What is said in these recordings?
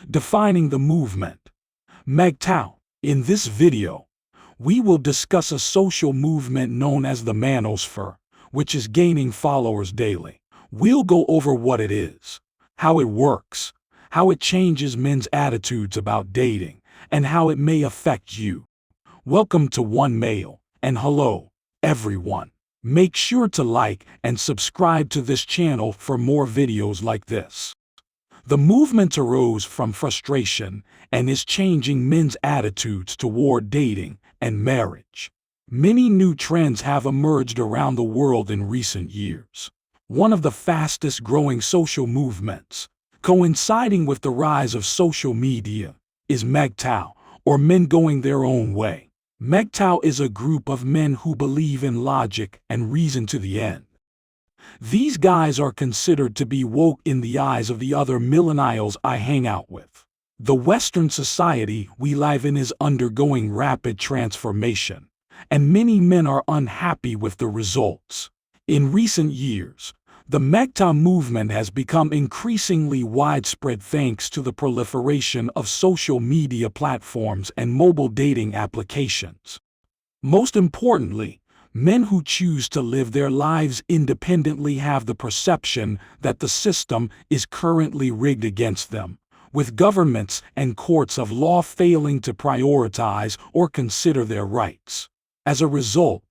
Defining the movement. MGTOW. In this video, we will discuss a social movement known as the Manosphere, which is gaining followers daily. We'll go over what it is, how it works, how it changes men's attitudes about dating, and how it may affect you. Welcome to One Male, and hello, everyone. Make sure to like and subscribe to this channel for more videos like this. The movement arose from frustration and is changing men's attitudes toward dating and marriage. Many new trends have emerged around the world in recent years. One of the fastest growing social movements, coinciding with the rise of social media, is MGTOW, or men going their own way. MGTOW is a group of men who believe in logic and reason to the end. These guys are considered to be woke in the eyes of the other millennials I hang out with. The Western society we live in is undergoing rapid transformation, and many men are unhappy with the results. In recent years, the MGTOW movement has become increasingly widespread thanks to the proliferation of social media platforms and mobile dating applications. Most importantly, men who choose to live their lives independently have the perception that the system is currently rigged against them, with governments and courts of law failing to prioritize or consider their rights. As a result,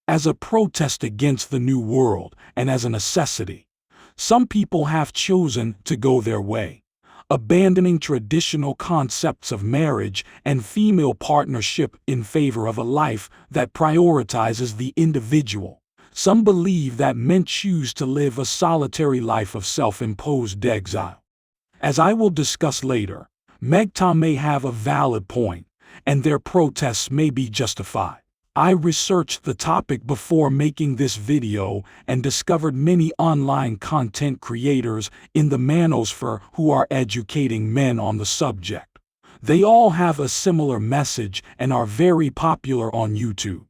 as a protest against the new world and as a necessity, some people have chosen to go their way, abandoning traditional concepts of marriage and female partnership in favor of a life that prioritizes the individual. Some believe that men choose to live a solitary life of self-imposed exile. As I will discuss later, MGTOW may have a valid point, and their protests may be justified. I researched the topic before making this video and discovered many online content creators in the Manosphere who are educating men on the subject. They all have a similar message and are very popular on YouTube.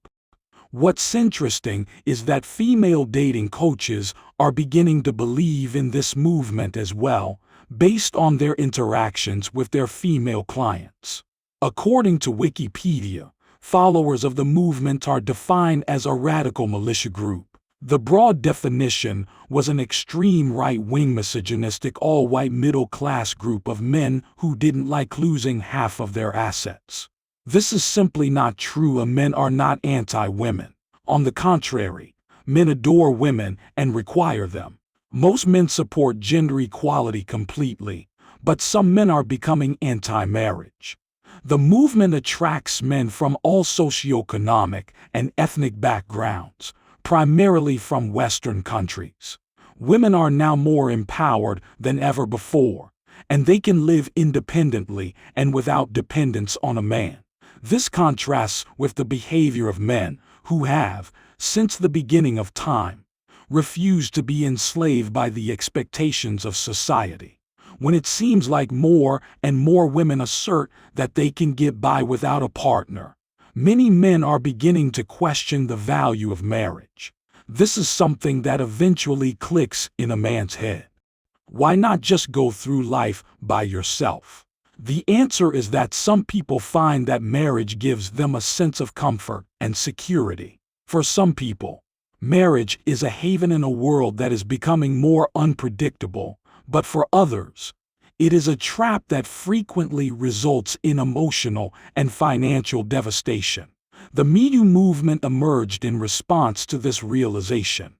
What's interesting is that female dating coaches are beginning to believe in this movement as well, based on their interactions with their female clients. According to Wikipedia, followers of the movement are defined as a radical militia group. The broad definition was an extreme right-wing misogynistic all-white middle-class group of men who didn't like losing half of their assets. This is simply not true. Men are not anti-women. On the contrary, men adore women and require them. Most men support gender equality completely, but some men are becoming anti-marriage. The movement attracts men from all socioeconomic and ethnic backgrounds, primarily from Western countries. Women are now more empowered than ever before, and they can live independently and without dependence on a man. This contrasts with the behavior of men who have, since the beginning of time, refused to be enslaved by the expectations of society. When it seems like more and more women assert that they can get by without a partner, many men are beginning to question the value of marriage. This is something that eventually clicks in a man's head. Why not just go through life by yourself? The answer is that some people find that marriage gives them a sense of comfort and security. For some people, marriage is a haven in a world that is becoming more unpredictable. But for others, it is a trap that frequently results in emotional and financial devastation. The Me Too movement emerged in response to this realization.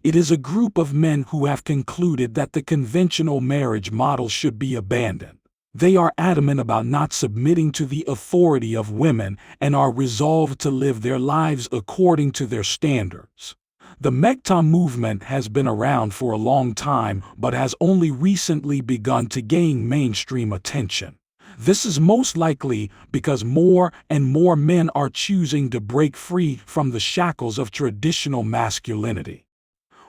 It is a group of men who have concluded that the conventional marriage model should be abandoned. They are adamant about not submitting to the authority of women and are resolved to live their lives according to their standards. The MGTOW movement has been around for a long time but has only recently begun to gain mainstream attention. This is most likely because more and more men are choosing to break free from the shackles of traditional masculinity.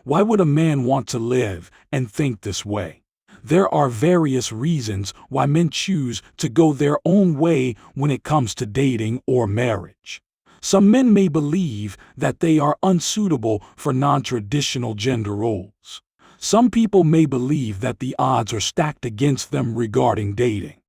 Why would a man want to live and think this way? There are various reasons why men choose to go their own way when it comes to dating or marriage. Some men may believe that they are unsuitable for non-traditional gender roles. Some people may believe that the odds are stacked against them regarding dating.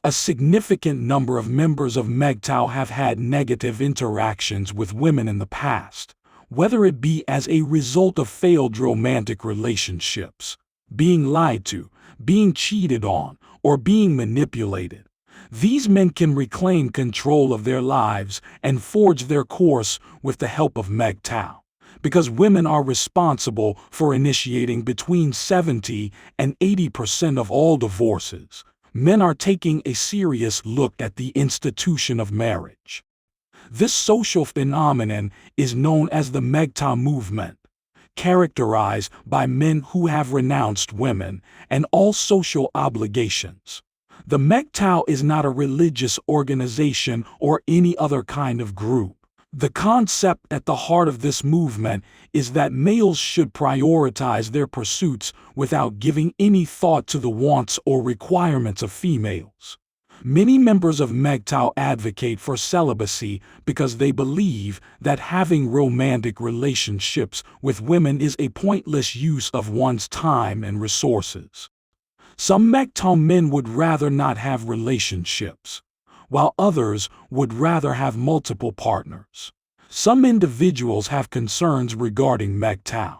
A significant number of members of MGTOW have had negative interactions with women in the past, whether it be as a result of failed romantic relationships, being lied to, being cheated on, or being manipulated. These men can reclaim control of their lives and forge their course with the help of MGTOW, because women are responsible for initiating between 70 and 80% of all divorces. Men are taking a serious look at the institution of marriage. This social phenomenon is known as the MGTOW movement, characterized by men who have renounced women and all social obligations. The MGTOW is not a religious organization or any other kind of group. The concept at the heart of this movement is that males should prioritize their pursuits without giving any thought to the wants or requirements of females. Many members of MGTOW advocate for celibacy because they believe that having romantic relationships with women is a pointless use of one's time and resources. Some MGTOW men would rather not have relationships, while others would rather have multiple partners. Some individuals have concerns regarding MGTOW.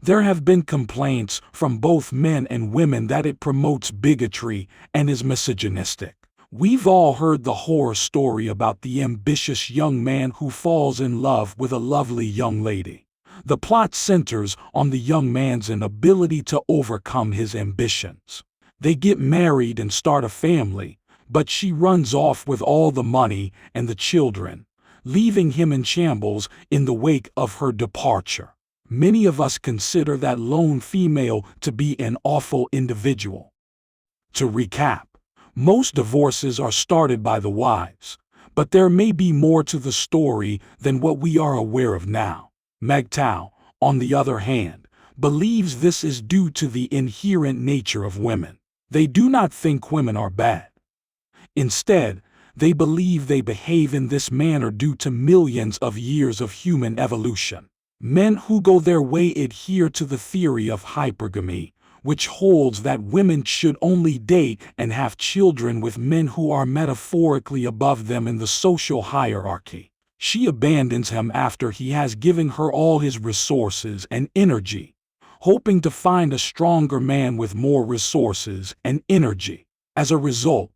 There have been complaints from both men and women that it promotes bigotry and is misogynistic. We've all heard the horror story about the ambitious young man who falls in love with a lovely young lady. The plot centers on the young man's inability to overcome his ambitions. They get married and start a family, but she runs off with all the money and the children, leaving him in shambles in the wake of her departure. Many of us consider that lone female to be an awful individual. To recap, most divorces are started by the wives, but there may be more to the story than what we are aware of now. MGTOW, on the other hand, believes this is due to the inherent nature of women. They do not think women are bad. Instead, they believe they behave in this manner due to millions of years of human evolution. Men who go their way adhere to the theory of hypergamy, which holds that women should only date and have children with men who are metaphorically above them in the social hierarchy. She abandons him after he has given her all his resources and energy, hoping to find a stronger man with more resources and energy. As a result,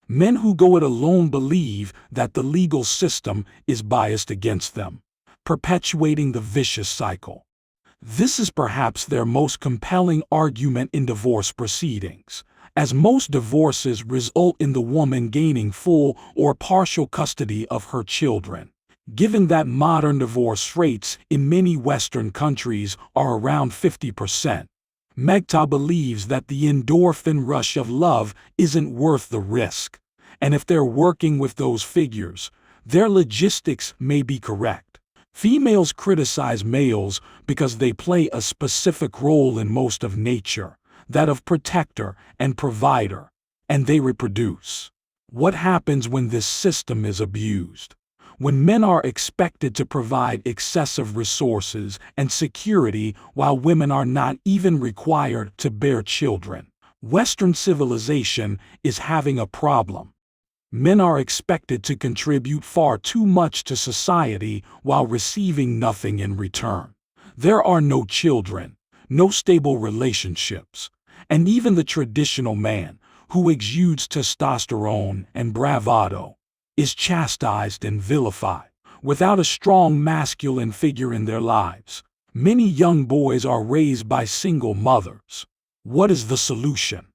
men who go it alone believe that the legal system is biased against them, perpetuating the vicious cycle. This is perhaps their most compelling argument in divorce proceedings, as most divorces result in the woman gaining full or partial custody of her children. Given that modern divorce rates in many Western countries are around 50%, MGTOW believes that the endorphin rush of love isn't worth the risk, and if they're working with those figures, their logistics may be correct. Females criticize males because they play a specific role in most of nature, that of protector and provider, and they reproduce. What happens when this system is abused? When men are expected to provide excessive resources and security while women are not even required to bear children. Western civilization is having a problem. Men are expected to contribute far too much to society while receiving nothing in return. There are no children, no stable relationships, and even the traditional man, who exudes testosterone and bravado, is chastised and vilified. Without a strong masculine figure in their lives, many young boys are raised by single mothers. What is the solution?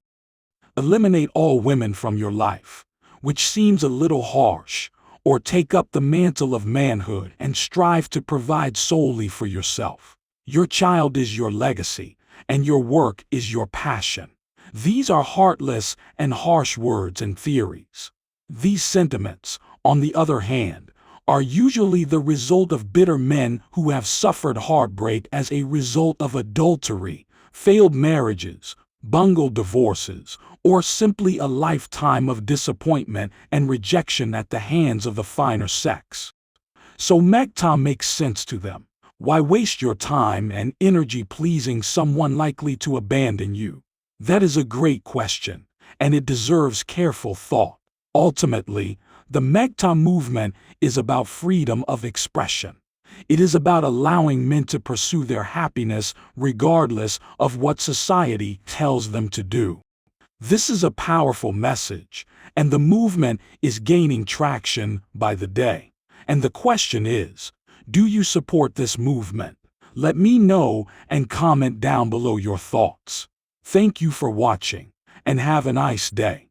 Eliminate all women from your life, which seems a little harsh, or take up the mantle of manhood and strive to provide solely for yourself. Your child is your legacy, and your work is your passion. These are heartless and harsh words and theories. These sentiments, on the other hand, are usually the result of bitter men who have suffered heartbreak as a result of adultery, failed marriages, bungled divorces, or simply a lifetime of disappointment and rejection at the hands of the finer sex. So MGTOW makes sense to them. Why waste your time and energy pleasing someone likely to abandon you? That is a great question, and it deserves careful thought. Ultimately, the MGTOW movement is about freedom of expression. It is about allowing men to pursue their happiness regardless of what society tells them to do. This is a powerful message, and the movement is gaining traction by the day. And the question is, do you support this movement? Let me know and comment down below your thoughts. Thank you for watching, and have a nice day.